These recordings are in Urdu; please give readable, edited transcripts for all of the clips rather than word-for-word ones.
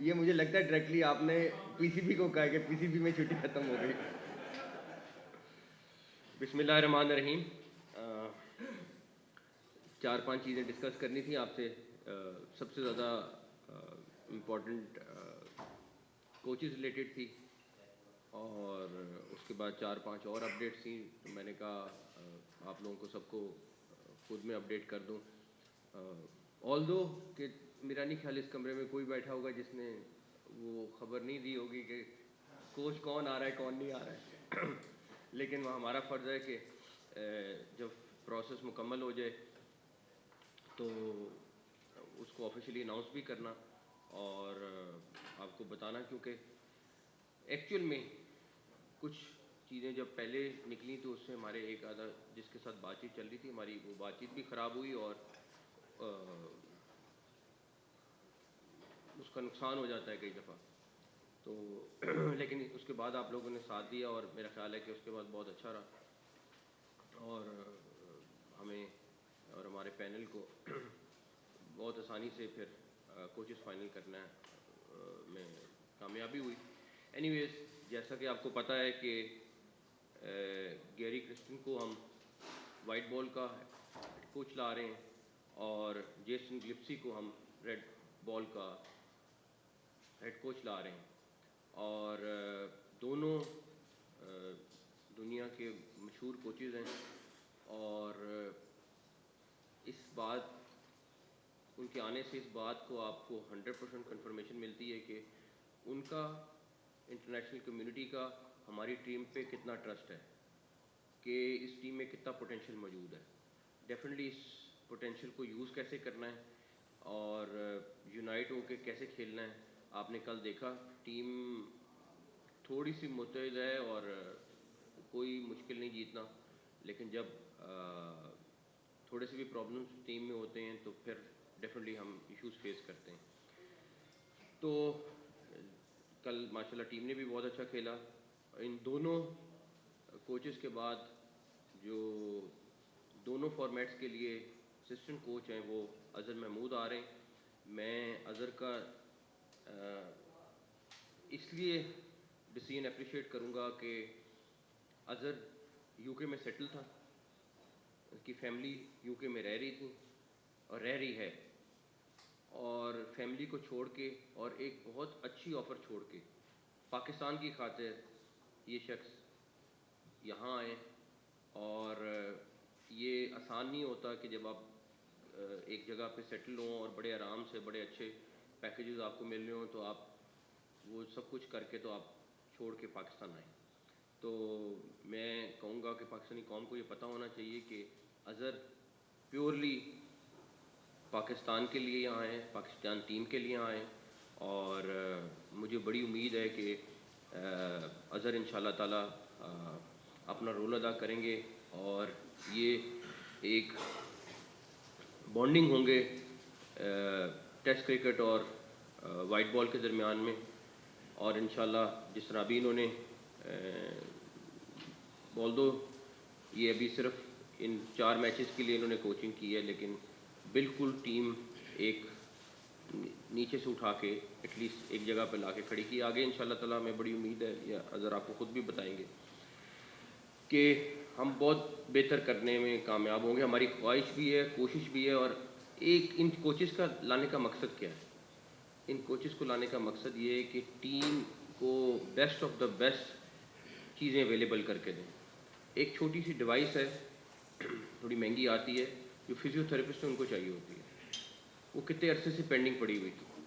یہ مجھے لگتا ہے ڈائریکٹلی آپ نے پی سی بی کو کہا کہ پی سی بی میں چھٹی ختم ہو گئی. بسم اللہ الرحمن الرحیم. 4-5 چیزیں ڈسکس کرنی تھیں آپ سے. سب سے زیادہ امپورٹنٹ کوچز ریلیٹڈ تھی, اور اس کے بعد 4-5 اور اپڈیٹس تھیں. تو میں نے کہا آپ لوگوں کو سب کو خود میں اپڈیٹ کر دوں. آل دو کہ میرا نہیں خیال اس کمرے میں کوئی بیٹھا ہوگا جس نے وہ خبر نہیں دی ہوگی کہ کوچ کون آ رہا ہے کون نہیں آ رہا ہے. لیکن وہ ہمارا فرض ہے کہ جب پروسیس مکمل ہو جائے تو اس کو آفیشیلی اناؤنس بھی کرنا اور آپ کو بتانا, کیونکہ ایکچوئل میں کچھ چیزیں جب پہلے نکلی تو اس سے ہمارے ایک آدھا جس کے ساتھ بات چیت چل رہی تھی ہماری, وہ بات چیت بھی خراب ہوئی اور اس کا نقصان ہو جاتا ہے کئی دفعہ. تو لیکن اس کے بعد آپ لوگوں نے ساتھ دیا اور میرا خیال ہے کہ اس کے بعد بہت اچھا رہا, اور ہمیں اور ہمارے پینل کو بہت آسانی سے پھر کوچز فائنل کرنا میں کامیابی ہوئی. اینی ویز, جیسا کہ آپ کو پتہ ہے کہ گیری کرسٹن کو ہم وائٹ بال کا کوچ لا رہے ہیں اور جیسن گلپسی کو ہم ریڈ بال کا ہیڈ کوچ لا رہے ہیں, اور دونوں دنیا کے مشہور کوچز ہیں. اور اس بات ان کے آنے سے اس بات کو آپ کو 100% کنفرمیشن ملتی ہے کہ ان کا انٹرنیشنل کمیونٹی کا ہماری ٹیم پہ کتنا ٹرسٹ ہے, کہ اس ٹیم میں کتنا پوٹینشیل موجود ہے. ڈیفینیٹلی اس پوٹینشیل کو یوز کیسے کرنا ہے اور یونائٹ ہو کے کیسے کھیلنا ہے. آپ نے کل دیکھا ٹیم تھوڑی سی متحد ہے اور کوئی مشکل نہیں جیتنا, لیکن جب تھوڑے سے بھی پرابلمس ٹیم میں ہوتے ہیں تو پھر ڈیفینیٹلی ہم ایشوز فیس کرتے ہیں. تو کل ماشاءاللہ ٹیم نے بھی بہت اچھا کھیلا. ان دونوں کوچز کے بعد جو دونوں فارمیٹس کے لیے اسسٹنٹ کوچ ہیں وہ اظہر محمود آ رہے ہیں. میں اظہر کا اس لیے ڈیسیژن اپریشیٹ کروں گا کہ اظہر یو کے میں سیٹل تھا, اس کی فیملی یو کے میں رہ رہی تھی اور رہ رہی ہے, اور فیملی کو چھوڑ کے اور ایک بہت اچھی آفر چھوڑ کے پاکستان کی خاطر یہ شخص یہاں آئے. اور یہ آسان نہیں ہوتا کہ جب آپ ایک جگہ پہ سیٹل ہوں اور بڑے آرام سے بڑے اچھے پیکیجز آپ کو مل رہے ہوں تو آپ وہ سب کچھ کر کے تو آپ چھوڑ کے پاکستان آئیں. تو میں کہوں گا کہ پاکستانی قوم کو یہ پتہ ہونا چاہیے کہ اظہر پیورلی پاکستان کے لیے یہاں آئے, پاکستان ٹیم کے لیے آئے, اور مجھے بڑی امید ہے کہ اظہر انشاءاللہ تعالی اپنا رول ادا کریں گے اور یہ ایک بانڈنگ ہوں گے ٹیسٹ کرکٹ اور وائٹ بال کے درمیان میں. اور انشاءاللہ جس طرح ابھی انہوں نے بول دو یہ ابھی صرف ان 4 میچز کے لیے انہوں نے کوچنگ کی ہے, لیکن بالکل ٹیم ایک نیچے سے اٹھا کے ایٹ لیسٹ ایک جگہ پہ لا کے کھڑی کی. آگے انشاءاللہ تعالی ہمیں بڑی امید ہے, یا اظہر آپ کو خود بھی بتائیں گے کہ ہم بہت بہتر کرنے میں کامیاب ہوں گے. ہماری خواہش بھی ہے, کوشش بھی ہے. اور ایک ان کوچز کا لانے کا مقصد کیا ہے؟ ان کوچز کو لانے کا مقصد یہ ہے کہ ٹیم کو بیسٹ آف دا بیسٹ چیزیں اویلیبل کر کے دیں. ایک چھوٹی سی ڈیوائس ہے, تھوڑی مہنگی آتی ہے, جو فزیو تھراپسٹ ان کو چاہیے ہوتی ہے. وہ کتنے عرصے سے پینڈنگ پڑی ہوئی تھی.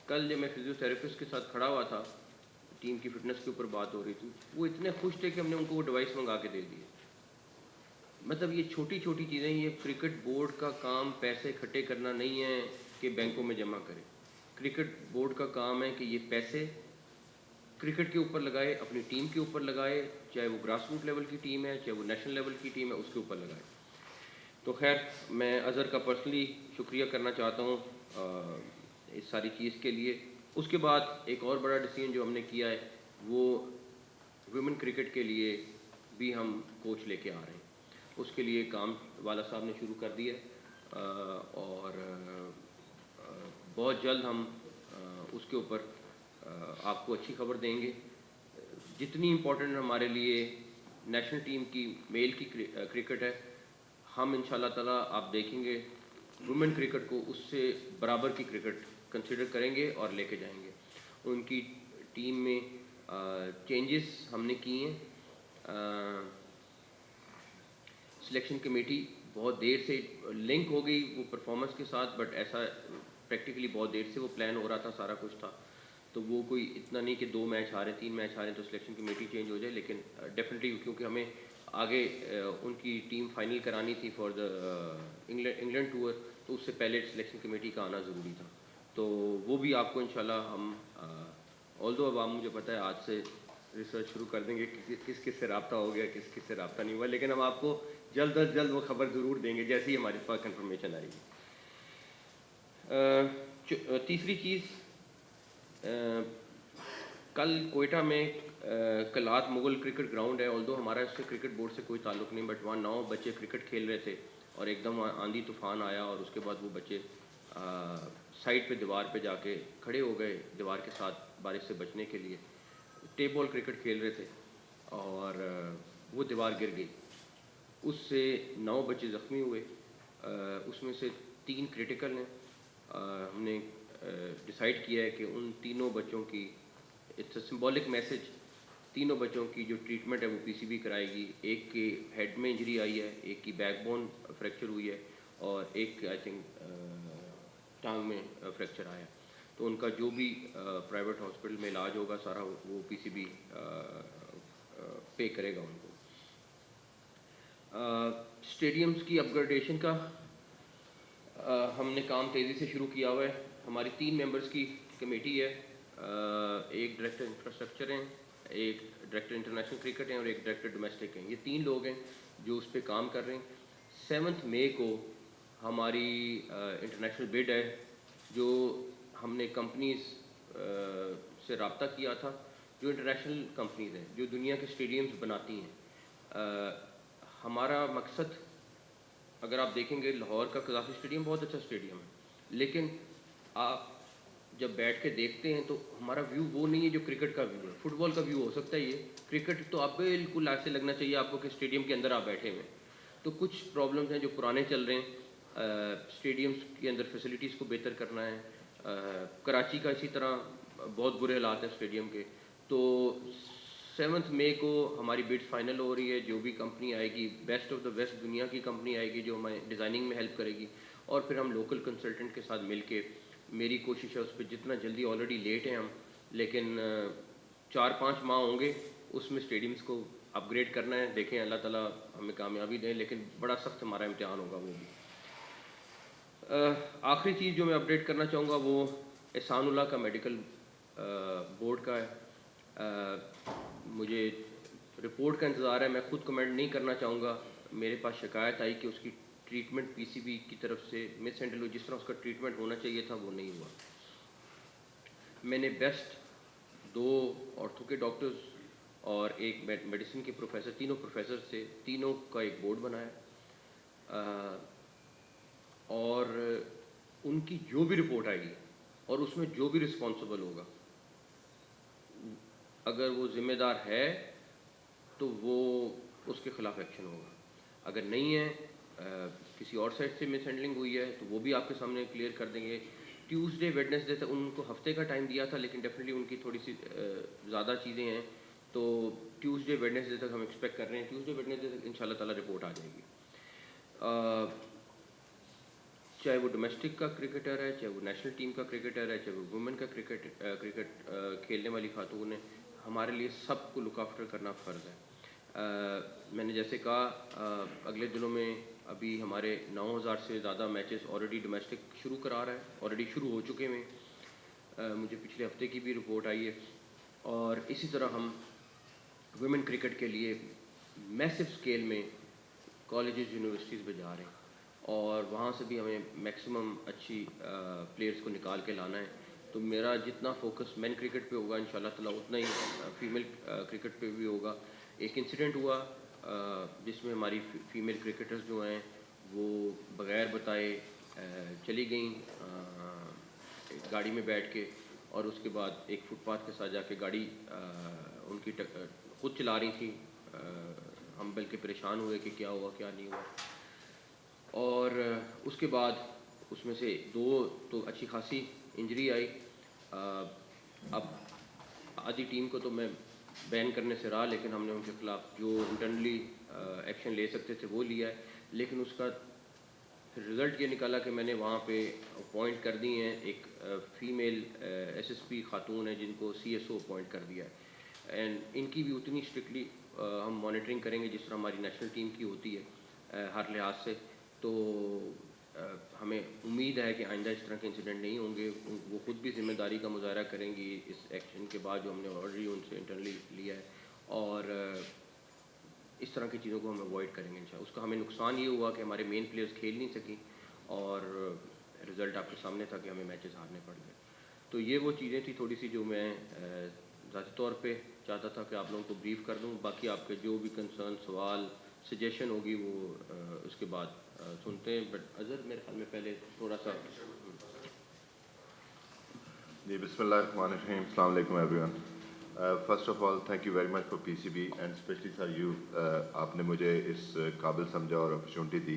کل جب میں فزیو تھراپسٹ کے ساتھ کھڑا ہوا تھا, ٹیم کی فٹنس کے اوپر بات ہو رہی تھی, وہ اتنے خوش تھے کہ ہم نے ان کو وہ ڈیوائس منگا کے دے دی. مطلب یہ چھوٹی چھوٹی چیزیں, یہ کرکٹ بورڈ کا کام پیسے اکٹھے کرنا نہیں ہے کہ بینکوں میں جمع کرے. کرکٹ بورڈ کا کام ہے کہ یہ پیسے کرکٹ کے اوپر لگائے, اپنی ٹیم کے اوپر لگائے, چاہے وہ گراس روٹ لیول کی ٹیم ہے, چاہے وہ نیشنل لیول کی ٹیم ہے, اس کے اوپر لگائے. تو خیر میں اظہر کا پرسنلی شکریہ کرنا چاہتا ہوں اس ساری چیز کے لیے. اس کے بعد ایک اور بڑا ڈیسیژن جو ہم نے کیا ہے وہ ویمن کرکٹ کے لیے بھی ہم کوچ لے کے آ رہے ہیں. اس کے لیے کام والا صاحب نے شروع کر دیا, اور بہت جلد ہم اس کے اوپر آپ کو اچھی خبر دیں گے. جتنی امپورٹنٹ ہمارے لیے نیشنل ٹیم کی میل کی کرکٹ ہے, ہم انشاءاللہ تعالیٰ آپ دیکھیں گے وومن کرکٹ کو اس سے برابر کی کرکٹ کنسیڈر کریں گے اور لے کے جائیں گے. ان کی ٹیم میں چینجز ہم نے کیے ہیں. سلیکشن کمیٹی بہت دیر سے لنک ہو گئی وہ پرفارمنس کے ساتھ, بٹ ایسا پریکٹیکلی بہت دیر سے وہ پلان ہو رہا تھا, سارا کچھ تھا. تو وہ کوئی اتنا نہیں کہ 2 میچ ہارے 3 میچ ہارے تو سلیکشن کمیٹی چینج ہو جائے, لیکن ڈیفینیٹلی کیونکہ ہمیں آگے ان کی ٹیم فائنل کرانی تھی فار دا انگلینڈ ٹور, تو اس سے پہلے سلیکشن کمیٹی کا آنا ضروری تھا. تو وہ بھی آپ کو انشاءاللہ ہم آلدو اب آپ مجھے پتہ ہے آج سے ریسرچ شروع کر دیں گے کہ کس کس سے رابطہ ہو گیا کس کس سے رابطہ نہیں ہوا, لیکن ہم آپ کو جلد از جلد وہ خبر ضرور دیں گے جیسے ہی ہمارے پاس کنفرمیشن آئے گی. تیسری چیز, کل کوئٹہ میں کلات مغل کرکٹ گراؤنڈ ہے, آلدو ہمارا اس سے کرکٹ بورڈ سے کوئی تعلق نہیں, بٹ وہاں 9 بچے کرکٹ کھیل رہے تھے اور ایک دم آندھی طوفان آیا اور اس کے بعد وہ بچے سائڈ پہ دیوار پہ جا کے کھڑے ہو گئے دیوار کے ساتھ بارش سے بچنے کے لیے. ٹیپ بال کرکٹ کھیل رہے تھے اور وہ دیوار گر گئی, اس سے 9 بچے زخمی ہوئے, اس میں سے 3 کریٹیکل ہیں. ہم نے ڈیسائیڈ کیا ہے کہ ان تینوں بچوں کی اٹس اے سمبولک میسج, تینوں بچوں کی جو ٹریٹمنٹ ہے وہ پی سی بی کرائے گی. ایک کے ہیڈ میں انجری آئی ہے, ایک کی بیک بون فریکچر ہوئی ہے اور ایک آئی تھنک ٹانگ میں فریکچر آیا. تو ان کا جو بھی پرائیویٹ ہاسپٹل میں علاج ہوگا سارا وہ پی سی بی پے کرے گا ان کو. اسٹیڈیمز کی اپ گریڈیشن کا ہم نے کام تیزی سے شروع کیا ہوا ہے. ہماری 3 ممبرز کی کمیٹی ہے, ایک ڈائریکٹر انفراسٹرکچر ہیں, ایک ڈائریکٹر انٹرنیشنل کرکٹ ہیں اور ایک ڈائریکٹر ڈومیسٹک ہیں. یہ 3 لوگ ہیں جو اس پہ کام کر رہے ہیں. 7 مئی کو ہماری انٹرنیشنل بڈ ہے جو ہم نے کمپنیز سے رابطہ کیا تھا, جو انٹرنیشنل کمپنیز ہیں جو دنیا کے اسٹیڈیمز بناتی ہیں. ہمارا مقصد اگر آپ دیکھیں گے لاہور کا قذافی اسٹیڈیم بہت اچھا اسٹیڈیم ہے, لیکن آپ جب بیٹھ کے دیکھتے ہیں تو ہمارا ویو وہ نہیں ہے جو کرکٹ کا ویو ہے. فٹ بال کا ویو ہو سکتا ہے یہ, کرکٹ تو آپ بالکل ایسے لگنا چاہیے آپ کو کہ اسٹیڈیم کے اندر آپ بیٹھے ہوئے. تو کچھ پرابلمس ہیں جو پرانے چل رہے ہیں, اسٹیڈیمس کے اندر فیسلٹیز کو بہتر کرنا ہے. کراچی کا اسی طرح بہت برے حالات ہیں اسٹیڈیم کے. تو 7 مئی کو ہماری بڈ فائنل ہو رہی ہے. جو بھی کمپنی آئے گی بیسٹ آف دا بیسٹ دنیا کی کمپنی آئے گی جو ہمیں ڈیزائننگ میں ہیلپ کرے گی, اور پھر ہم لوکل کنسلٹنٹ کے ساتھ مل کے میری کوشش ہے اس پہ جتنا جلدی, آلریڈی لیٹ ہیں ہم, لیکن 4-5 ماہ ہوں گے اس میں اسٹیڈیمس کو اپ گریڈ کرنا ہے. دیکھیں اللہ تعالیٰ ہمیں کامیابی دیں, لیکن بڑا سخت ہمارا امتحان ہوگا وہ بھی. آخری چیز جو میں اپڈیٹ کرنا چاہوں گا وہ احسان اللہ کا میڈیکل بورڈ کا ہے. مجھے رپورٹ کا انتظار ہے, میں خود کمنٹ نہیں کرنا چاہوں گا. میرے پاس شکایت آئی کہ اس کی ٹریٹمنٹ پی سی بی کی طرف سے مس ہینڈل ہوئی, جس طرح اس کا ٹریٹمنٹ ہونا چاہیے تھا وہ نہیں ہوا. میں نے بیسٹ 2 آرتھو کے ڈاکٹرز اور ایک میڈیسن کے پروفیسر, تینوں پروفیسر سے تینوں کا ایک بورڈ بنایا, اور ان کی جو بھی رپورٹ آئے گی اور اس میں جو بھی رسپانسبل ہوگا, اگر وہ ذمہ دار ہے تو وہ اس کے خلاف ایکشن ہوگا. اگر نہیں ہے, کسی اور سائڈ سے مس ہینڈلنگ ہوئی ہے تو وہ بھی آپ کے سامنے کلیئر کر دیں گے. ٹیوزڈے ویڈنسڈے تک ان کو ہفتے کا ٹائم دیا تھا, لیکن ڈیفینیٹلی ان کی تھوڑی سی زیادہ چیزیں ہیں, تو ٹیوزڈے ویڈنسڈے تک ہم ایکسپیکٹ کر رہے ہیں. ٹیوزڈے ویڈنسڈے تک ان شاء اللہ تعالیٰ رپورٹ آ جائے گی. چاہے وہ ڈومیسٹک کا کرکٹر ہے, چاہے وہ نیشنل ٹیم کا کرکٹر ہے, چاہے وہ وومن کا کرکٹ کھیلنے والی خاتون ہے, ہمارے لیے سب کو لک آفٹر کرنا فرض ہے. میں نے جیسے کہا اگلے دنوں میں ابھی ہمارے 9000 سے زیادہ میچز آلریڈی ڈومیسٹک شروع کرا رہا ہے, آلریڈی شروع ہو چکے ہیں. مجھے پچھلے ہفتے کی بھی رپورٹ آئی ہے. اور اسی طرح ہم ویمن کرکٹ کے لیے میسو اسکیل میں کالجز یونیورسٹیز میں جا رہے ہیں, اور وہاں سے بھی ہمیں میکسیمم اچھی پلیئرز کو نکال کے لانا ہے. تو میرا جتنا فوکس مین کرکٹ پہ ہوگا ان شاء اللہ تعالیٰ اتنا ہی فیمیل کرکٹ پہ بھی ہوگا. ایک انسیڈنٹ ہوا جس میں ہماری فیمیل کرکٹرز جو ہیں وہ بغیر بتائے چلی گئیں گاڑی میں بیٹھ کے, اور اس کے بعد ایک فٹ پاتھ کے ساتھ جا کے گاڑی ان کی خود چلا رہی تھی. ہم بلکہ پریشان ہوئے کہ کیا ہوا کیا نہیں ہوا. اور اس کے بعد اس میں سے 2 تو اچھی خاصی انجری آئی. اب آدھی ٹیم کو تو میں بین کرنے سے رہا, لیکن ہم نے ان کے خلاف جو انٹرنلی ایکشن لے سکتے تھے وہ لیا ہے. لیکن اس کا پھر رزلٹ یہ نکالا کہ میں نے وہاں پہ اپوائنٹ کر دی ہیں ایک فیمیل ایس ایس پی خاتون ہیں جن کو سی ایس او اپوائنٹ کر دیا ہے. اینڈ ان کی بھی اتنی اسٹرکٹلی ہم مانیٹرنگ کریں گے جس طرح ہماری نیشنل ٹیم کی ہوتی ہے ہر لحاظ سے. تو ہمیں امید ہے کہ آئندہ اس طرح کے انسیڈنٹ نہیں ہوں گے. وہ خود بھی ذمہ داری کا مظاہرہ کریں گی اس ایکشن کے بعد جو ہم نے آلریڈی ان سے انٹرنلی لیا ہے, اور اس طرح کی چیزوں کو ہم اوائڈ کریں گے انشاءاللہ. اس کا ہمیں نقصان یہ ہوا کہ ہمارے مین پلیئرز کھیل نہیں سکیں, اور رزلٹ آپ کے سامنے تھا کہ ہمیں میچز ہارنے پڑ گئے. تو یہ وہ چیزیں تھیں تھوڑی سی جو میں ذاتی طور پہ چاہتا تھا کہ آپ لوگوں کو بریف کر دوں. باقی آپ کے جو بھی کنسرن, سوال, سجیشن ہوگی وہ اس کے بعد سنتے ہیں. بٹ اظہر میرے خیال میں پہلے تھوڑا سا. جی بسم اللہ الرحمن الرحیم. السلام علیکم everyone. First of all thank you very much for P C B and especially sir you. آپ نے مجھے اس قابل سمجھا اور اپرچونٹی دی,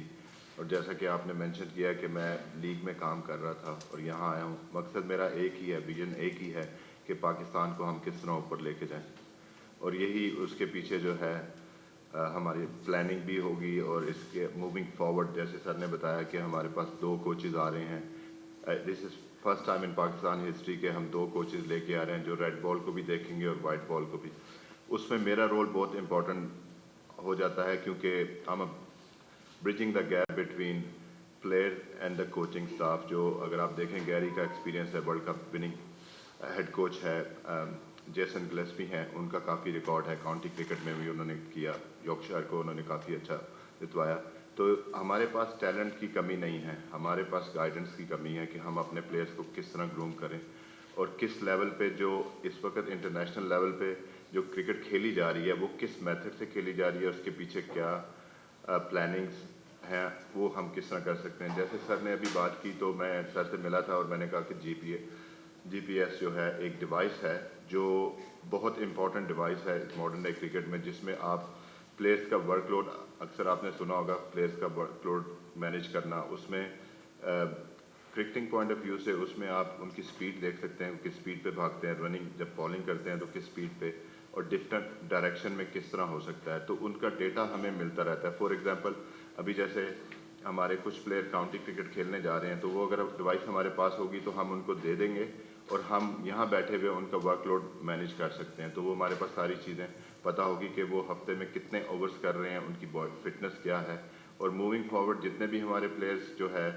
اور جیسا کہ آپ نے مینشن کیا کہ میں لیگ میں کام کر رہا تھا اور یہاں آیا ہوں. مقصد میرا ایک ہی ہے, ویژن ایک ہی ہے کہ پاکستان کو ہم کس طرح اوپر لے کے جائیں, اور یہی اس کے پیچھے جو ہے ہماری پلاننگ بھی ہوگی. اور اس کے موونگ فارورڈ جیسے سر نے بتایا کہ ہمارے پاس 2 کوچز آ رہے ہیں. دس از فرسٹ ٹائم ان پاکستان ہسٹری کے ہم 2 کوچز لے کے آ رہے ہیں جو ریڈ بال کو بھی دیکھیں گے اور وائٹ بال کو بھی. اس میں میرا رول بہت امپورٹنٹ ہو جاتا ہے کیونکہ ہم bridging the gap between player and the coaching staff. جو اگر آپ دیکھیں گیری کا ایکسپیرینس ہے, World Cup winning head coach ہے. جیسن گلیسپی ہیں, ان کا کافی ریکارڈ ہے, کاؤنٹی کرکٹ میں بھی انہوں نے کیا, یارکشائر کو انہوں نے کافی اچھا جتوایا. تو ہمارے پاس ٹیلنٹ کی کمی نہیں ہے, ہمارے پاس گائیڈنس کی کمی ہے کہ ہم اپنے پلیئرز کو کس طرح گروم کریں, اور کس لیول پہ جو اس وقت انٹرنیشنل لیول پہ جو کرکٹ کھیلی جا رہی ہے وہ کس میتھڈ سے کھیلی جا رہی ہے, اس کے پیچھے کیا پلاننگز ہیں, وہ ہم کس طرح کر سکتے ہیں. جیسے سر نے ابھی بات کی تو میں سر سے ملا تھا اور میں نے کہا کہ جی پی ایس جو ہے ایک ڈیوائس ہے جو بہت امپورٹنٹ ڈیوائس ہے ماڈرن ڈے کرکٹ میں, جس میں آپ پلیئرز کا ورک لوڈ, اکثر آپ نے سنا ہوگا پلیئرز کا ورک لوڈ مینیج کرنا. اس میں کرکٹنگ پوائنٹ آف ویو سے اس میں آپ ان کی سپیڈ دیکھ سکتے ہیں, کس سپیڈ پہ بھاگتے ہیں, رننگ جب بالنگ کرتے ہیں تو کس سپیڈ پہ, اور ڈفرینٹ ڈائریکشن میں کس طرح ہو سکتا ہے. تو ان کا ڈیٹا ہمیں ملتا رہتا ہے. فار ایگزامپل ابھی جیسے ہمارے کچھ پلیئر کاؤنٹی کرکٹ کھیلنے جا رہے ہیں, تو وہ اگر ڈیوائس ہمارے پاس ہوگی تو ہم ان کو دے دیں گے اور ہم یہاں بیٹھے ہوئے ان کا ورک لوڈ مینیج کر سکتے ہیں. تو وہ ہمارے پاس ساری چیزیں پتہ ہوگی کہ وہ ہفتے میں کتنے اوورز کر رہے ہیں, ان کی فٹنس کیا ہے. اور موونگ فارورڈ جتنے بھی ہمارے پلیئرز جو ہے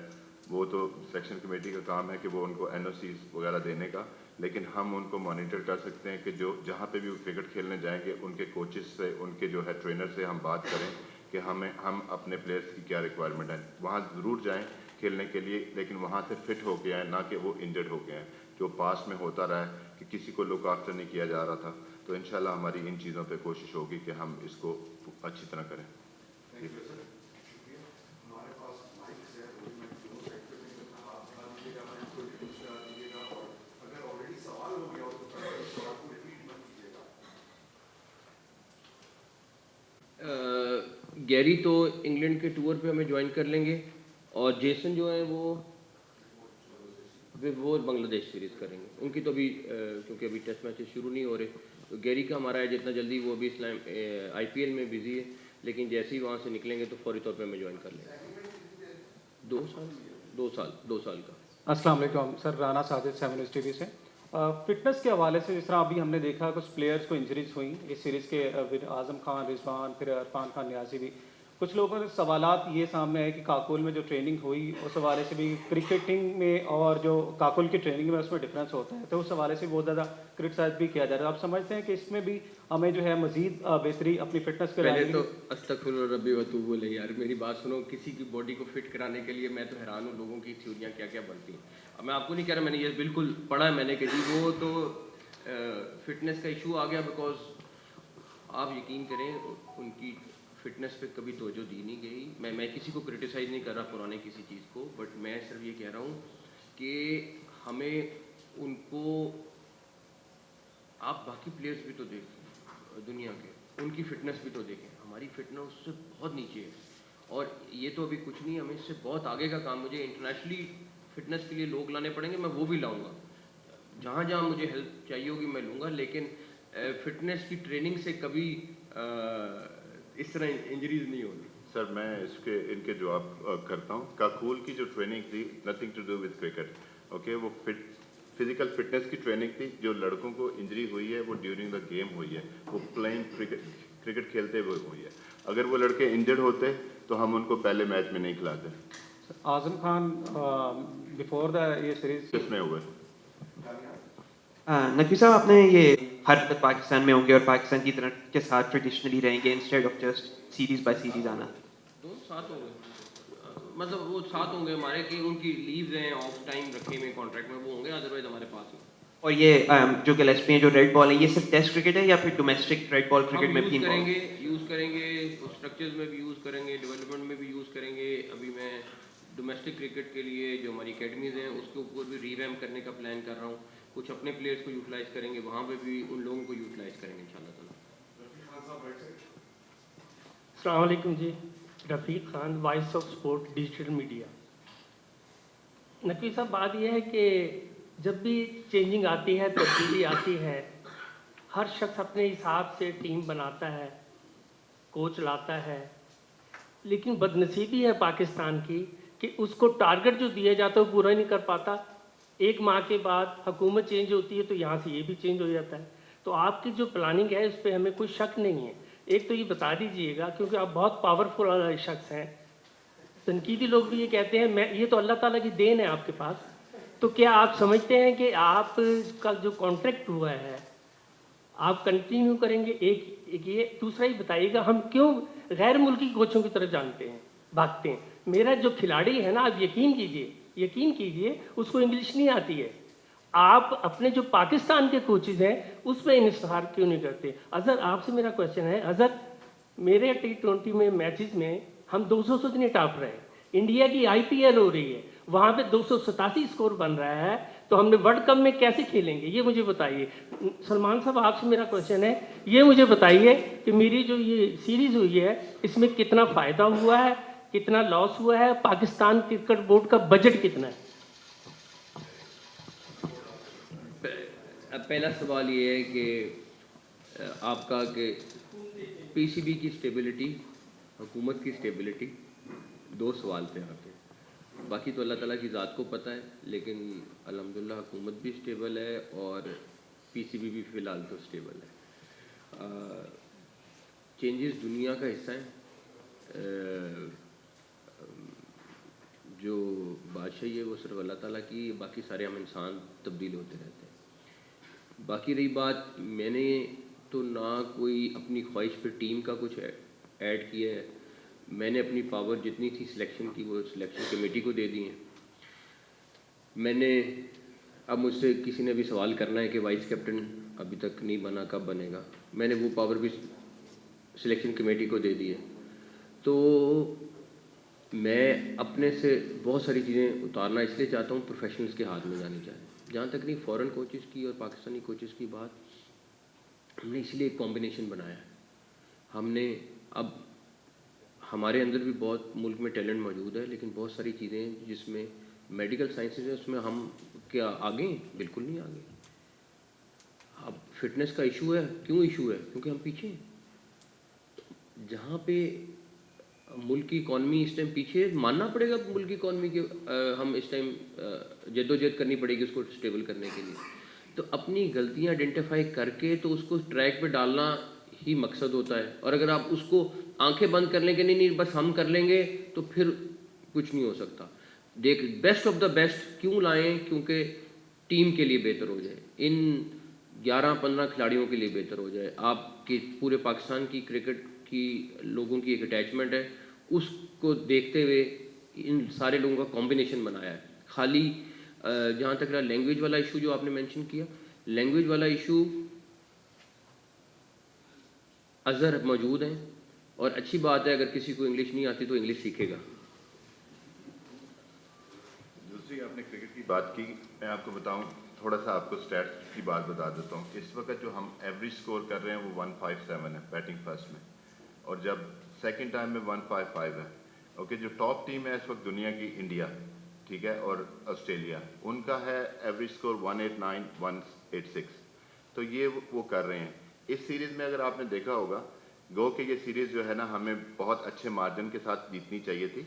وہ تو سیکشن کمیٹی کا کام ہے کہ وہ ان کو این او سیز وغیرہ دینے کا, لیکن ہم ان کو مانیٹر کر سکتے ہیں کہ جو جہاں پہ بھی وہ کرکٹ کھیلنے جائیں گے ان کے کوچز سے, ان کے جو ہے ٹرینر سے ہم بات کریں کہ ہم اپنے پلیئرز کی کیا ریکوائرمنٹ ہے. وہاں ضرور جائیں کھیلنے کے لیے, لیکن وہاں سے فٹ ہو کے آئیں, نہ کہ وہ انجرڈ ہو کے آئیں جو پاس میں ہوتا رہا ہے کہ کسی کو لک آفٹر نہیں کیا جا رہا تھا. تو انشاءاللہ ہماری ان چیزوں پہ کوشش ہوگی کہ ہم اس کو اچھی طرح کریں. گیری تو انگلینڈ کے ٹور پہ ہمیں جوائن کر لیں گے, اور جیسن جو ہے وہ بنگلہ دیش سیریز کریں گے. ان کی تو ابھی کیونکہ ابھی ٹیسٹ میچز شروع نہیں ہو رہے, تو گیری کا ہمارا ہے جتنا جلدی وہ ابھی آئی پی ایل میں بزی ہے, لیکن جیسے ہی وہاں سے نکلیں گے تو فوری طور پہ ہمیں جوائن کر لیں گے. 2 سال کا. السلام علیکم sir, Rana Sajid 7 news TV سے. فٹنس کے حوالے سے جس طرح ابھی ہم نے دیکھا کچھ پلیئرز کو انجریز ہوئیں اس سیریز کے, اعظم خان, رضوان, پھر عرفان خان نیازی بھی. کچھ لوگوں نے سوالات یہ سامنے آئے کہ کاکول میں جو ٹریننگ ہوئی اس حوالے سے بھی کرکٹنگ میں اور جو کاکول کی ٹریننگ میں اس میں ڈفرینس ہوتا ہے, تو اس حوالے سے بہت زیادہ کرٹیسائز بھی کیا جا رہا ہے. آپ سمجھتے ہیں کہ اس میں بھی ہمیں جو ہے مزید بہتری اپنی فٹنس کے پہلے تو استغفر ربی وتوب الیہ. یار میری بات سنو, کسی کی باڈی کو فٹ کرانے کے لیے میں تو حیران ہوں لوگوں کی تھیوریاں کیا کیا بنتی ہیں. اب میں آپ کو نہیں کہہ رہا, میں نے یہ بالکل پڑھا ہے میں نے کہ جی وہ تو فٹنس کا ایشو آ گیا, بیکاز آپ یقین کریں ان کی فٹنس پہ کبھی توجہ دی نہیں گئی. میں کسی کو کرٹیسائز نہیں کر رہا پرانے کسی چیز کو, بٹ میں صرف یہ کہہ رہا ہوں کہ ہمیں ان کو آپ باقی پلیئرز بھی تو دیکھیں دنیا کے, ان کی فٹنس بھی تو دیکھیں. ہماری فٹنس اس سے بہت نیچے ہے, اور یہ تو ابھی کچھ نہیں, ہمیں اس سے بہت آگے کا کام, مجھے انٹرنیشنلی فٹنس کے لیے لوگ لانے پڑیں گے, میں وہ بھی لاؤں گا. جہاں جہاں مجھے ہیلپ چاہیے ہوگی میں لوں گا, لیکن فٹنس کی ٹریننگ سے کبھی اس طرح انجریز نہیں ہوگی. سر میں ان کے جواب کرتا ہوں. کاکول کی جو ٹریننگ تھی nothing to do with cricket, okay, وہ فزیکل فٹنس کی ٹریننگ تھی. جو لڑکوں کو انجری ہوئی ہے وہ ڈیورنگ دا گیم ہوئی ہے, وہ پلینگ کرکٹ کھیلتے ہوئے ہوئی ہے. اگر وہ لڑکے انجرڈ ہوتے تو ہم ان کو پہلے میچ میں نہیں کھلاتے. اعظم خان بفور دا یہ سیریز کس میں ہوئے؟ نقوی صاحب, آپ نے یہ ہر وقت پاکستان میں ہوں گے اور پاکستان کی طرح کے ساتھ ٹریڈیشنلی رہیں گے instead of just series by series آنا. دونوں ساتھ ہوں گے, مطلب وہ ساتھ ہوں گے ہمارے, کہ ان کی لیوز ہیں, آف ٹائم رکھے ہوئے کانٹریکٹ میں, وہ ہوں گے, ادروائز ہمارے پاس ہوں. اور یہ جو گلیسپی ہیں, جو ریڈ بال ہے, یہ صرف ٹیسٹ کرکٹ ہے یا پھر ڈومیسٹک ریڈ بال کرکٹ میں بھی یوز کریں گے, اسٹرکچرز میں بھی یوز کریں گے, ڈیولپمنٹ میں بھی یوز کریں گے. ابھی میں ڈومیسٹک کرکٹ کے لیے جو ہماری اکیڈمیز ہیں اس کے اوپر بھی ریویمپ کرنے کا پلان کر رہا ہوں. کچھ اپنے پلیئرس کو یوٹیلائز کریں گے, وہاں پہ بھی ان لوگوں کو یوٹیلائز کریں گے انشاءاللہ تعالیٰ. السلام علیکم جی, Rafiq Khan, voice of sport digital media. Naqvi صاحب, بات یہ ہے کہ جب بھی چینجنگ آتی ہے, تبدیلی آتی ہے, ہر شخص اپنے حساب سے ٹیم بناتا ہے, کوچ لاتا ہے, لیکن بدنصیبی ہے پاکستان کی کہ اس کو ٹارگٹ جو دیا جاتا ہے وہ پورا نہیں کر پاتا. ایک ماہ کے بعد حکومت چینج ہوتی ہے تو یہاں سے یہ بھی چینج ہو جاتا ہے. تو آپ کی جو پلاننگ ہے اس پہ ہمیں کوئی شک نہیں ہے. ایک تو یہ بتا دیجئے گا, کیونکہ آپ بہت پاورفل شخص ہیں, تنقیدی لوگ بھی یہ کہتے ہیں یہ تو اللہ تعالیٰ کی دین ہے آپ کے پاس, تو کیا آپ سمجھتے ہیں کہ آپ کا جو کانٹریکٹ ہوا ہے آپ کنٹینیو کریں گے؟ ایک یہ دوسرا ہی بتائیے گا, ہم کیوں غیر ملکی کوچوں کی طرف جانتے ہیں, بھاگتے ہیں. میرا جو کھلاڑی ہے نا, آپ یقین کیجئے اس کو انگلش نہیں آتی ہے. آپ اپنے جو پاکستان کے کوچز ہیں اس پہ انحصار کیوں نہیں کرتے؟ اظہر, آپ سے میرا کوشچن ہے, اظہر میرے T20 میں میچز میں ہم 200 سے نہیں ٹاپ رہے ہیں. انڈیا کی IPL ہو رہی ہے, وہاں پہ 287 اسکور بن رہا ہے, تو ہم نے ورلڈ کپ میں کیسے کھیلیں گے؟ یہ مجھے بتائیے. سلمان صاحب, آپ سے میرا کوشچن ہے, یہ مجھے بتائیے کہ میری جو یہ سیریز ہوئی ہے اس میں کتنا فائدہ ہوا ہے, کتنا لاس ہوا ہے, پاکستان کرکٹ بورڈ کا بجٹ کتنا ہے؟ پہلا سوال یہ ہے کہ آپ کا کہ PCB کی اسٹیبلٹی, حکومت کی اسٹیبلٹی, دو سوال تھے آپ کے. باقی تو اللہ تعالیٰ کی ذات کو پتہ ہے, لیکن الحمدللہ حکومت بھی اسٹیبل ہے اور PCB بھی فی الحال تو اسٹیبل ہے. چینجز دنیا کا حصہ ہیں, جو بادشاہی ہے وہ صرف اللہ تعالیٰ کی, باقی سارے ہم انسان تبدیل ہوتے رہتے ہیں. باقی رہی بات, میں نے تو نہ کوئی اپنی خواہش پہ ٹیم کا کچھ ایڈ کیا ہے. میں نے اپنی پاور جتنی تھی سلیکشن کی وہ سلیکشن کمیٹی کو دے دی ہیں. میں نے اب مجھ سے کسی نے بھی سوال کرنا ہے کہ وائس کیپٹن ابھی تک نہیں بنا, کب بنے گا, میں نے وہ پاور بھی سلیکشن کمیٹی کو دے دی ہے. تو میں اپنے سے بہت ساری چیزیں اتارنا اس لیے چاہتا ہوں پروفیشنلز کے ہاتھ میں جانی چاہیے. جہاں تک نہیں فورن کوچز کی اور پاکستانی کوچز کی بات, ہم نے اس لیے ایک کمبینیشن بنایا ہے. ہم نے اب ہمارے اندر بھی بہت ملک میں ٹیلنٹ موجود ہے, لیکن بہت ساری چیزیں جس میں میڈیکل سائنسز ہیں اس میں ہم کیا آگے ہیں؟ بالکل نہیں آگے. اب فٹنس کا ایشو ہے, کیوں ایشو ہے؟ کیونکہ ہم پیچھے ہیں. جہاں پہ ملک کی اکانومی اس ٹائم پیچھے, ماننا پڑے گا ملک کی اکانومی کے, ہم اس ٹائم جدوجہد کرنی پڑے گی اس کو اسٹیبل کرنے کے لیے. تو اپنی غلطیاں آئیڈینٹیفائی کر کے تو اس کو ٹریک پہ ڈالنا ہی مقصد ہوتا ہے. اور اگر آپ اس کو آنکھیں بند کر لیں کہ نہیں بس ہم کر لیں گے, تو پھر کچھ نہیں ہو سکتا. دیکھ, بیسٹ آف دا بیسٹ کیوں لائیں؟ کیونکہ ٹیم کے لیے بہتر ہو جائے, ان 11-15 کھلاڑیوں کے لیے بہتر ہو جائے. آپ کی پورے پاکستان کی کرکٹ کی لوگوں کی ایک اٹیچمنٹ ہے, اس کو دیکھتے ہوئے ان سارے لوگوں کا کمبینیشن بنایا ہے. خالی جہاں تک رہا لینگویج والا ایشو جو آپ نے مینشن کیا, لینگویج والا ایشو اظہر موجود ہیں, اور اچھی بات ہے اگر کسی کو انگلش نہیں آتی تو انگلش سیکھے گا. دوسری آپ نے کرکٹ کی بات کی, میں آپ کو بتاؤں تھوڑا سا آپ کو اسٹیٹس کی بات بتا دیتا ہوں. اس وقت جو ہم ایوریج اسکور کر رہے ہیں وہ 157 ہے بیٹنگ فرسٹ میں, اور جب سیکنڈ ٹائم میں 155 ہے. اوکے, جو ٹاپ ٹیم ہے اس وقت دنیا کی انڈیا, ٹھیک ہے, اور آسٹریلیا, ان کا ہے ایوریج اسکور 189 186. تو یہ وہ کر رہے ہیں. اس سیریز میں اگر آپ نے دیکھا ہوگا, گو کہ یہ سیریز جو ہے نا ہمیں بہت اچھے مارجن کے ساتھ جیتنی چاہیے تھی.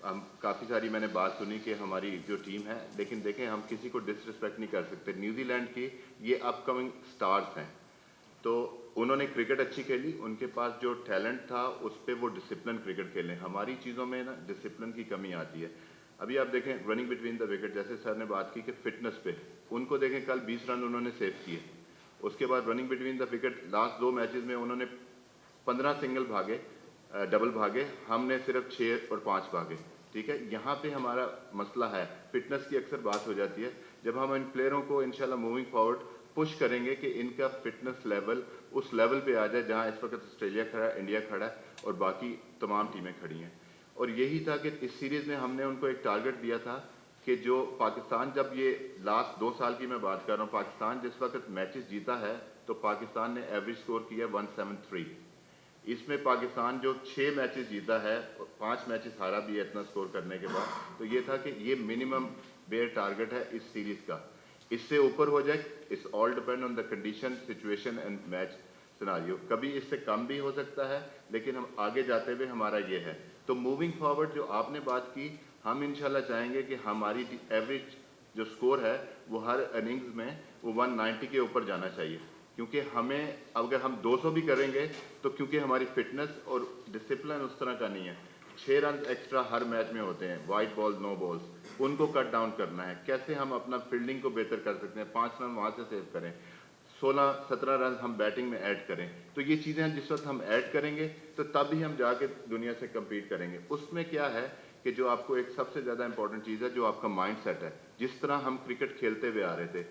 ہم کافی ساری میں نے بات سنی کہ ہماری جو ٹیم ہے, لیکن دیکھیں ہم کسی کو ڈس رسپیکٹ نہیں کر سکتے. نیوزی لینڈ کی یہ اپ کمنگ سٹارز ہیں, تو انہوں نے کرکٹ اچھی کھیلی, ان کے پاس جو ٹیلنٹ تھا اس پہ وہ ڈسپلن کرکٹ کھیلیں. ہماری چیزوں میں نا ڈسپلن کی کمی آتی ہے. ابھی آپ دیکھیں رننگ بٹوین دا وکٹ, جیسے سر نے بات کی کہ فٹنس پہ, ان کو دیکھیں کل 20 رن انہوں نے سیو کیے. اس کے بعد running between the wicket last 2 matches میں انہوں نے 15 سنگل بھاگے, ڈبل بھاگے, ہم نے صرف 6 اور 5 بھاگے. ٹھیک ہے, یہاں پہ ہمارا مسئلہ ہے. فٹنس کی اکثر بات ہو جاتی ہے. جب ہم ان پلیئروں کو انشاءاللہ موونگ فارورڈ پش کریں گے کہ ان کا فٹنس لیول اس لیول پہ آ جائے جہاں اس وقت آسٹریلیا کھڑا ہے, انڈیا کھڑا ہے, اور باقی تمام ٹیمیں کھڑی ہیں. اور یہی تھا کہ اس سیریز میں ہم نے ان کو ایک ٹارگٹ دیا تھا کہ جو پاکستان, جب یہ لاسٹ 2 سال کی میں بات کر رہا ہوں, پاکستان جس وقت میچز جیتا ہے تو پاکستان نے ایوریج سکور کیا 173. اس میں پاکستان جو 6 میچز جیتا ہے, 5 میچز ہارا بھی ہے اتنا سکور کرنے کے بعد, تو یہ تھا کہ یہ منیمم بیئر ٹارگٹ ہے اس سیریز کا. اس سے اوپر ہو جائے, اس all depend on the condition, situation and match scenario. کبھی اس سے کم بھی ہو سکتا ہے, لیکن ہم آگے جاتے ہوئے ہمارا یہ ہے. تو موونگ فارورڈ جو آپ نے بات کی, ہم انشاءاللہ چاہیں گے کہ ہماری ایوریج جو سکور ہے وہ ہر اننگز میں وہ 190 کے اوپر جانا چاہیے. کیونکہ ہمیں اگر ہم 200 بھی کریں گے تو کیونکہ ہماری فٹنس اور ڈسپلن اس طرح کا نہیں ہے. 6 رن ایکسٹرا ہر میچ میں ہوتے ہیں, وائٹ بال, نو بالز, ان کو کٹ ڈاؤن کرنا ہے. کیسے ہم اپنا فیلڈنگ کو بہتر کر سکتے ہیں, 5 رن وہاں سے سیو کریں, 16-17 رن ہم بیٹنگ میں ایڈ کریں. تو یہ چیزیں جس وقت ہم ایڈ کریں گے تو تب ہی ہم جا کے دنیا سے کمپیٹ کریں گے. اس میں کیا ہے کہ جو آپ کو ایک سب سے زیادہ امپورٹنٹ چیز ہے, جو آپ کا مائنڈ سیٹ ہے. جس طرح ہم کرکٹ کھیلتے ہوئے آ رہے تھے,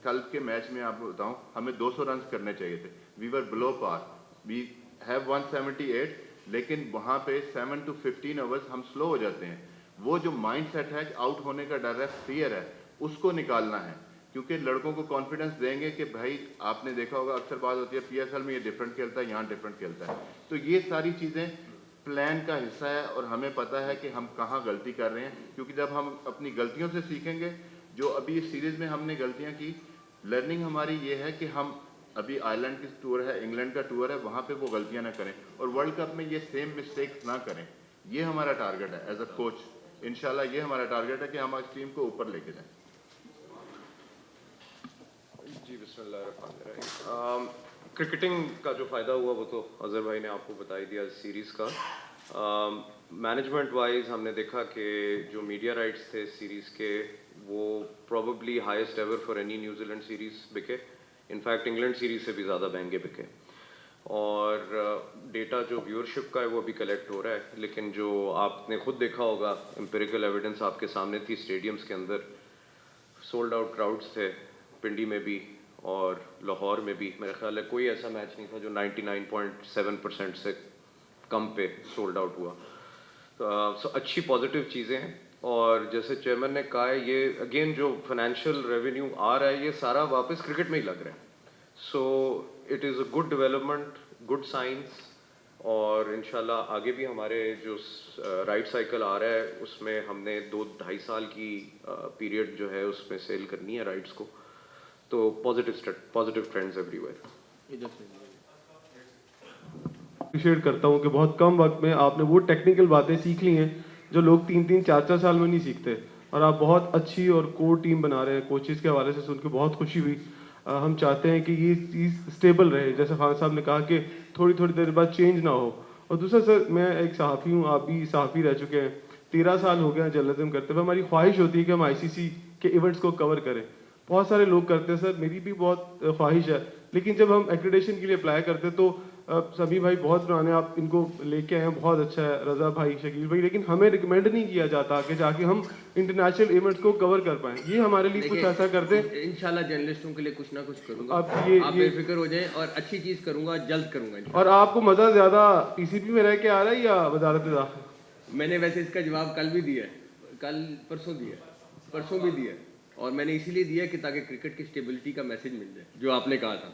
کل کے میچ میں آپ کو بتاؤں, ہمیں 200 رنز کرنے چاہیے تھے. وی ور بلو پار, وی ہیو 178, لیکن وہاں پہ 7 to 15 اوورز ہم سلو ہو جاتے ہیں. وہ جو مائنڈ سیٹ ہے, آؤٹ ہونے کا ڈر ہے, فیئر ہے, اس کو نکالنا ہے. کیونکہ لڑکوں کو کانفیڈنس دیں گے کہ بھائی آپ نے دیکھا ہوگا اکثر بات ہوتی ہے پی ایس ایل میں یہ ڈفرینٹ کھیلتا ہے, یہاں ڈفرینٹ کھیلتا ہے. تو یہ ساری چیزیں پلان کا حصہ ہے, اور ہمیں پتہ ہے کہ ہم کہاں غلطی کر رہے ہیں. کیونکہ جب ہم اپنی غلطیوں سے سیکھیں گے, جو ابھی اس سیریز میں ہم نے غلطیاں کی, لرننگ ہماری یہ ہے کہ ہم ابھی آئرلینڈ کی ٹور ہے, انگلینڈ کا ٹور ہے, وہاں پہ وہ غلطیاں نہ کریں, اور ورلڈ کپ میں یہ سیم مسٹیکس نہ کریں. یہ ہمارا ٹارگٹ ہے ایز اے کوچ. انشاءاللہ یہ ہمارا ٹارگٹ ہے کہ ہم اس ٹیم کو اوپر لے کے جائیں. جی بسم اللہ الرحمن الرحیم. کرکٹنگ کا جو فائدہ ہوا وہ تو اظہر بھائی نے آپ کو بتا ہی دیا اس سیریز کا. مینجمنٹ وائز ہم نے دیکھا کہ جو میڈیا رائٹس تھے اس سیریز کے, وہ probably highest ever for any New Zealand series بکے. انفیکٹ انگلینڈ سیریز سے بھی زیادہ مہنگے بکے. اور ڈیٹا جو ویورشپ کا ہے وہ بھی کلیکٹ ہو رہا ہے, لیکن جو آپ نے خود دیکھا ہوگا امپیریکل ایویڈنس آپ کے سامنے تھی, اسٹیڈیمس کے اندر سولڈ آؤٹ کراؤڈس تھے, پنڈی میں بھی اور لاہور میں بھی. میرے خیال ہے کوئی ایسا میچ نہیں تھا جو 99.7% سے کم پہ سولڈ آؤٹ ہوا. سو اچھی پازیٹیو چیزیں ہیں. اور جیسے چیئرمین نے کہا ہے, یہ اگین جو فائنینشیل ریونیو آ رہا ہے یہ سارا واپس کرکٹ میں ہی لگ رہا ہے. So it is a good development, good science. اور انشاءاللہ آگے بھی ہمارے جو رائٹ سائیکل آ رہا ہے اس میں ہم نے 2-2.5 سال کی پیریڈ جو ہے اس میں سیل کرنی ہے رائٹس کو. تو positive trends every where. Appreciate کرتا ہوں کہ بہت کم وقت میں آپ نے وہ ٹیکنیکل باتیں سیکھ لی ہیں جو لوگ 3-3, 4-4 سال میں نہیں سیکھتے, اور آپ بہت اچھی اور کور ٹیم بنا رہے ہیں. کوچز کے حوالے سے سن کے بہت خوشی ہوئی. ہم چاہتے ہیں کہ یہ چیز اسٹیبل رہے, جیسے خان صاحب نے کہا کہ تھوڑی دیر بعد چینج نہ ہو. اور دوسرا سر, میں ایک صحافی ہوں, آپ بھی صحافی رہ چکے ہیں, 13 سال ہو گئے ہیں جرنلزم کرتے ہوئے. ہماری خواہش ہوتی ہے کہ ہم ICC کے ایونٹس کو کور کریں. بہت سارے لوگ کرتے ہیں سر, میری بھی بہت خواہش ہے, لیکن جب ہم ایکریڈیشن کے لیے اپلائی کرتے تو سبھی بھائی بہت پرانے آپ ان کو لے کے آئے ہیں, بہت اچھا ہے, رضا بھائی, شکیل بھائی, لیکن ہمیں ریکمینڈ نہیں کیا جاتا کہ جا کے ہم انٹرنیشنل ایونٹس کو کور کر پائیں. یہ ہمارے لیے کچھ ایسا کر دیں. انشاءاللہ جرنلسٹوں کے لیے کچھ نہ کچھ کروں گا, آپ بے فکر ہو جائیں, اور اچھی چیز کروں گا, جلد کروں گا. اور آپ کو مزہ زیادہ PCB میں رہ کے آ رہا ہے یا وزارت داخلہ؟ میں نے ویسے اس کا جواب کل بھی دیا ہے, کل پرسوں بھی دیا ہے. اور میں نے اسی لیے دیا کہ تاکہ کرکٹ کی اسٹیبلٹی کا میسج مل جائے جو آپ نے کہا تھا.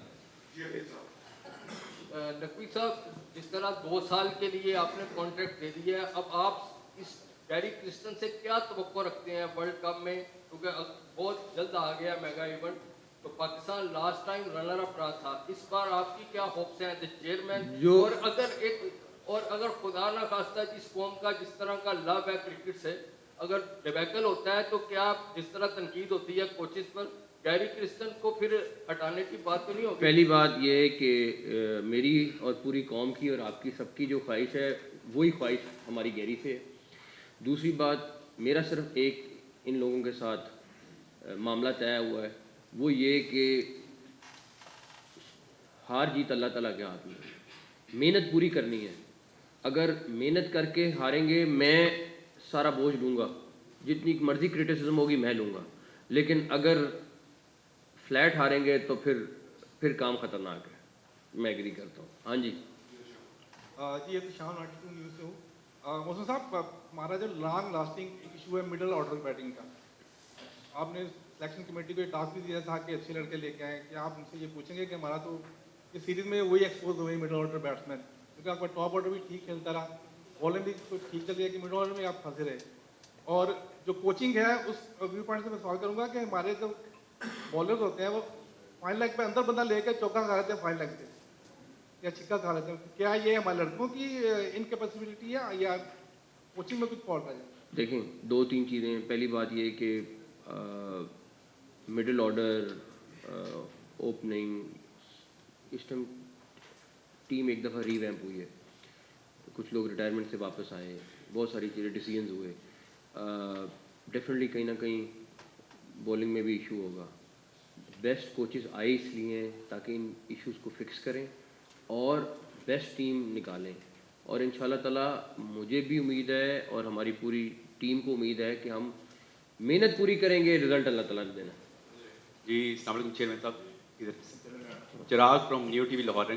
نقوی صاحب, جس طرح 2 سال کے لیے آپ نے کانٹریکٹ دے دیا ہے, اب آپ اس گیری کرسٹن سے کیا توقع رکھتے ہیں ورلڈ کپ میں, کیونکہ بہت جلد آ گیا میگا ایونٹ, تو Pakistan last time runner up رہا تھا, اس بار آپ کی کیا ہوپس ہیں چیئرمین, اور اگر خدا نہ خواستہ جس قوم کا جس طرح کا لو ہے کرکٹ سے, اگر ڈیبیکل ہوتا ہے تو کیا جس طرح تنقید ہوتی ہے کوچز پر, گیری کرسٹن کو پھر ہٹانے کی بات تو نہیں ہوگی؟ پہلی بات یہ ہے کہ میری اور پوری قوم کی اور آپ کی سب کی جو خواہش ہے وہی خواہش ہماری گیری سے ہے. دوسری بات, میرا صرف ایک ان لوگوں کے ساتھ معاملہ طے ہوا ہے, وہ یہ کہ ہار جیت اللہ تعالیٰ کے ہاتھ میں ہے, محنت پوری کرنی ہے. اگر محنت کر کے ہاریں گے میں سارا بوجھ لوں گا, جتنی مرضی کرٹیسزم ہوگی میں لوں گا, لیکن اگر فلیٹ ہاریں گے تو پھر کام خطرناک ہے. میں ایگری کرتا ہوں. ہاں جی جی, یہ تو شام 92 نیوز سے ہوں. محسن صاحب, ہمارا جو لانگ لاسٹنگ ایشو ہے مڈل آرڈر بیٹنگ کا, آپ نے سلیکشن کمیٹی کو یہ ٹاسک بھی دیا تھا کہ اچھے لڑکے لے کے آئیں, کہ آپ ان سے یہ پوچھیں گے کہ ہمارا تو اس سیریز میں وہی ایکسپوز ہوئے مڈل آرڈر بیٹسمین, کیونکہ آپ کا ٹاپ آرڈر بھی ٹھیک کھیلتا رہا, بالنگ بھی ٹھیک چل رہی ہے, کہ مڈل آرڈر میں آپ پھنسے رہے. اور جو کوچنگ ہے اس ویو پوائنٹ سے میں سوال کروں گا کہ ہمارے جو بالرز ہوتے ہیں وہ فائن لیگ پہ اندر بندہ لے کے چوکا کھا لیتے ہیں فائن لیگ سے, یا چھکا کھا لیتے ہیں. کیا یہ ہمارے لڑکوں کی انکیپیسبلٹی ہے یا کوچنگ میں کچھ فالٹ ہے؟ دیکھیں, 2-3 چیزیں ہیں. پہلی بات یہ کہ مڈل آرڈر, اوپننگ, اس ٹائم ٹیم ایک دفعہ ری ویمپ ہوئی ہے, کچھ لوگ ریٹائرمنٹ سے واپس آئے, بہت ساری چیزیں ڈیسیژنز ہوئے. ڈیفینیٹلی کہیں نہ کہیں بولنگ میں بھی ایشو ہوگا. بیسٹ کوچز آئے اس لیے ہیں تاکہ ان ایشوز کو فکس کریں اور بیسٹ ٹیم نکالیں, اور ان شاء اللہ تعالیٰ مجھے بھی امید ہے اور ہماری پوری ٹیم کو امید ہے کہ ہم محنت پوری کریں گے, رزلٹ اللہ تعالیٰ نے دینا. جی السلام علیکم چیئرمین صاحب, چراغ from new T V Lahore.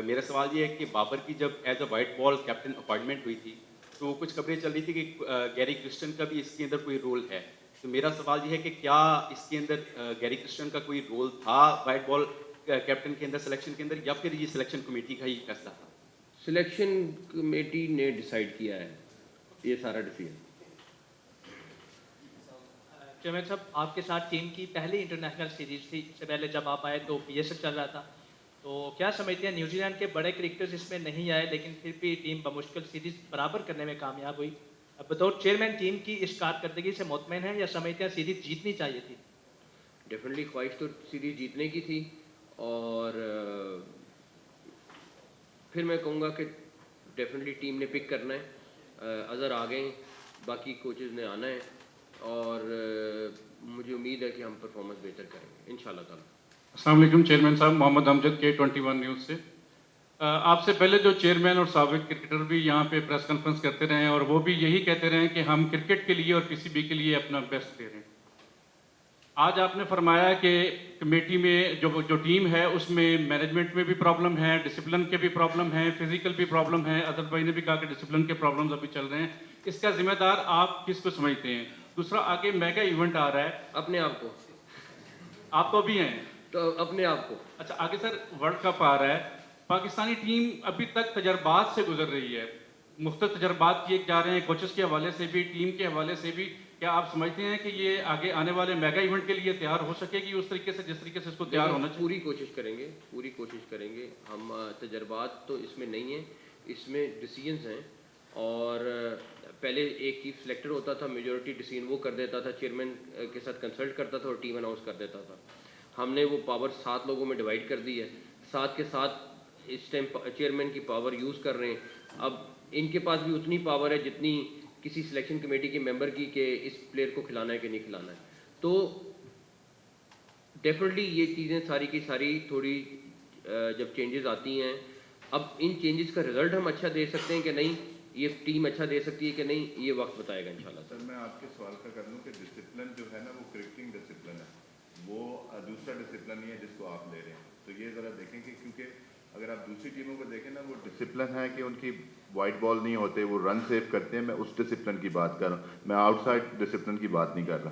میرا سوال یہ ہے کہ بابر کی جب as a white ball captain appointment ہوئی تھی تو کچھ خبریں چل رہی تھی کہ گیری کرسٹن کا بھی اس کے اندر کوئی رول ہے. تو میرا سوال یہ ہے کہ کیا اس کے اندر گیری کرسٹن کا کوئی رول تھا وائٹ بال کیپٹن کے اندر, سلیکشن کے اندر, یا پھر یہ سلیکشن کمیٹی کا ہی فیصلہ تھا؟ سلیکشن کمیٹی نے ڈیسائیڈ کیا ہے یہ سارا ڈیسیژن. چیئرمین صاحب, آپ کے ساتھ ٹیم کی پہلی انٹرنیشنل سیریز تھی, اس سے پہلے جب آپ آئے تو پی ایس ایل چل رہا تھا, تو کیا سمجھتے ہیں نیوزی لینڈ کے بڑے کرکٹرز اس میں نہیں آئے لیکن پھر بھی ٹیم بمشکل سیریز برابر کرنے میں کامیاب ہوئی؟ اب بطور چیئرمین ٹیم کی اس کارکردگی سے مطمئن ہیں یا سمجھتے ہیں سیریز جیتنی چاہیے تھی؟ ڈیفینیٹلی خواہش تو سیریز جیتنے کی تھی, اور پھر میں کہوں گا کہ ڈیفینیٹلی ٹیم نے پک کرنا ہے. اظہر آ گئے, باقی کوچز نے آنا ہے, اور مجھے امید ہے کہ ہم پرفارمنس بہتر کریں گے انشاءاللہ تعالیٰ. السلام علیکم چیئرمین صاحب, محمد امجد K21 نیوز سے. آپ سے پہلے جو چیئرمین اور سابق کرکٹر بھی یہاں پہ پریس کانفرنس کرتے رہے ہیں اور وہ بھی یہی کہتے رہے ہیں کہ ہم کرکٹ کے لیے اور کسی بھی کے لیے اپنا بیسٹ دے رہے ہیں. آج آپ نے فرمایا کہ کمیٹی میں جو ٹیم ہے اس میں مینجمنٹ میں بھی پرابلم ہے, ڈسپلن کے بھی پرابلم ہیں, فزیکل بھی پرابلم ہے. اظہر بھائی نے بھی کہا کہ ڈسپلن کے پرابلمز ابھی چل رہے ہیں. اس کا ذمہ دار آپ کس کو سمجھتے ہیں؟ دوسرا, آگے میگا ایونٹ آ رہا ہے. اپنے آپ کو. آپ تو بھی ہیں تو اپنے آپ کو. اچھا, آگے سر ورلڈ کپ آ رہا ہے. پاکستانی ٹیم ابھی تک تجربات سے گزر رہی ہے, مختلف تجربات کیے جا رہے ہیں کوچز کے حوالے سے بھی, ٹیم کے حوالے سے بھی. کیا آپ سمجھتے ہیں کہ یہ آگے آنے والے میگا ایونٹ کے لیے تیار ہو سکے گی اس طریقے سے جس طریقے سے اس کو تیار ہونا چاہیے؟ پوری کوشش کریں گے, پوری کوشش کریں گے. ہم تجربات تو اس میں نہیں ہیں, اس میں ڈیسیژنز ہیں. اور پہلے ایک چیف سلیکٹر ہوتا تھا, میجورٹی ڈیسیژن وہ کر دیتا تھا, چیئرمین کے ساتھ کنسلٹ کرتا تھا اور ٹیم اناؤنس کر دیتا تھا. ہم نے وہ پاور 7 لوگوں میں ڈیوائڈ کر دی ہے. 7 کے ساتھ اس ٹائم چیئرمین کی پاور یوز کر رہے ہیں. اب ان کے پاس بھی اتنی پاور ہے جتنی کسی سلیکشن کمیٹی کے ممبر کی کہ اس پلیئر کو کھلانا ہے کہ نہیں کھلانا ہے. تو ڈیفینیٹلی یہ چیزیں ساری کی ساری تھوڑی جب چینجز آتی ہیں, اب ان چینجز کا رزلٹ ہم اچھا دے سکتے ہیں کہ نہیں, یہ ٹیم اچھا دے سکتی ہے کہ نہیں, یہ وقت بتائے گا انشاءاللہ. سر میں آپ کے سوال کا کر لوں کہ ڈسپلن جو ہے نا وہ کرکٹنگ ڈسپلن ہے, وہ دوسرا ڈسپلن نہیں ہے جس کو آپ لے رہے ہیں. تو یہ ذرا دیکھیں کہ کیونکہ اگر آپ دوسری ٹیموں کو دیکھیں نا, وہ ڈسپلن ہے کہ ان کی وائٹ بال نہیں ہوتے, وہ رن سیو کرتے ہیں. میں اس ڈسپلن کی بات کر رہا ہوں, میں آؤٹ سائڈ ڈسپلن کی بات نہیں کر رہا.